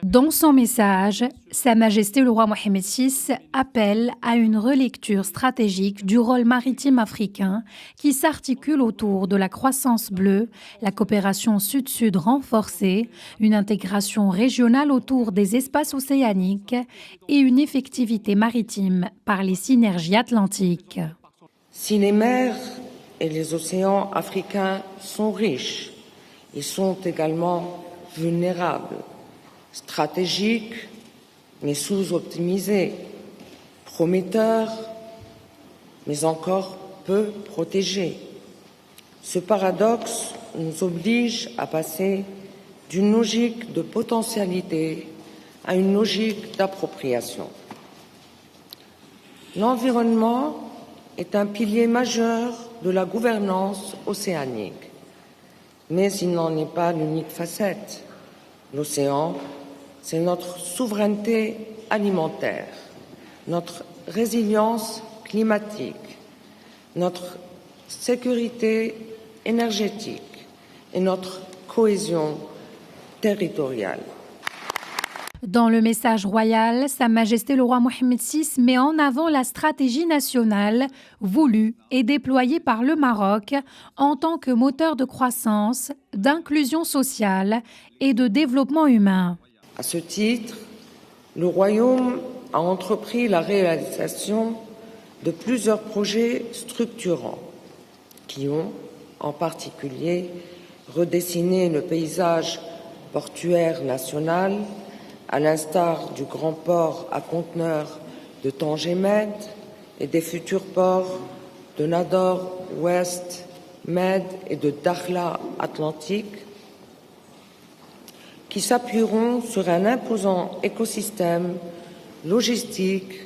Dans son message, Sa Majesté le roi Mohammed VI appelle à une relecture stratégique du rôle maritime africain qui s'articule autour de la croissance bleue, la coopération sud-sud renforcée, une intégration régionale autour des espaces océaniques et une effectivité maritime par les synergies atlantiques. Si les mers et les océans africains sont riches, ils sont également vulnérables, stratégiques, mais sous-optimisés, prometteurs, mais encore peu protégés. Ce paradoxe nous oblige à passer d'une logique de potentialité à une logique d'appropriation. L'environnement est un pilier majeur de la gouvernance océanique, mais il n'en est pas l'unique facette. L'océan, c'est notre souveraineté alimentaire, notre résilience climatique, notre sécurité énergétique et notre cohésion territoriale. Dans le message royal, Sa Majesté le roi Mohammed VI met en avant la stratégie nationale voulue et déployée par le Maroc en tant que moteur de croissance, d'inclusion sociale et de développement humain. À ce titre, le Royaume a entrepris la réalisation de plusieurs projets structurants qui ont, en particulier, redessiné le paysage portuaire national, à l'instar du grand port à conteneurs de Tanger Med et des futurs ports de Nador Ouest Med et de Dakhla Atlantique, qui s'appuieront sur un imposant écosystème logistique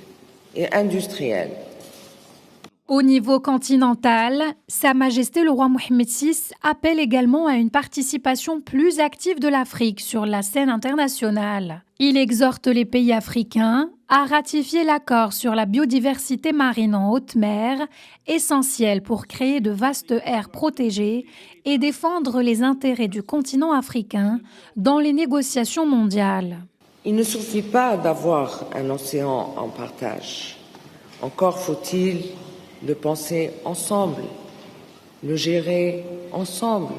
et industriel. Au niveau continental, Sa Majesté le roi Mohammed VI appelle également à une participation plus active de l'Afrique sur la scène internationale. Il exhorte les pays africains à ratifier l'accord sur la biodiversité marine en haute mer, essentiel pour créer de vastes aires protégées et défendre les intérêts du continent africain dans les négociations mondiales. Il ne suffit pas d'avoir un océan en partage. Encore faut-il le penser ensemble, le gérer ensemble,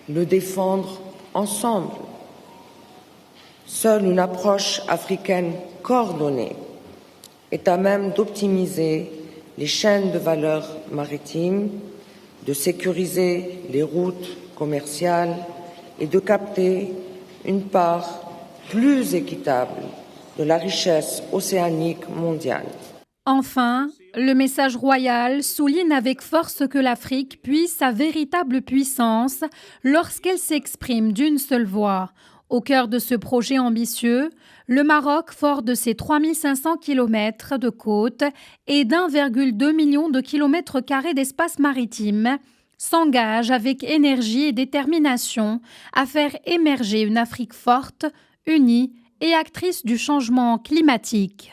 le défendre ensemble. Seule une approche africaine coordonnée est à même d'optimiser les chaînes de valeur maritimes, de sécuriser les routes commerciales et de capter une part plus équitable de la richesse océanique mondiale. Enfin, le message royal souligne avec force que l'Afrique puise sa véritable puissance lorsqu'elle s'exprime d'une seule voix. Au cœur de ce projet ambitieux, le Maroc, fort de ses 3500 km de côte et d'1,2 million de kilomètres carrés d'espace maritime, s'engage avec énergie et détermination à faire émerger une Afrique forte, unie et actrice du changement climatique.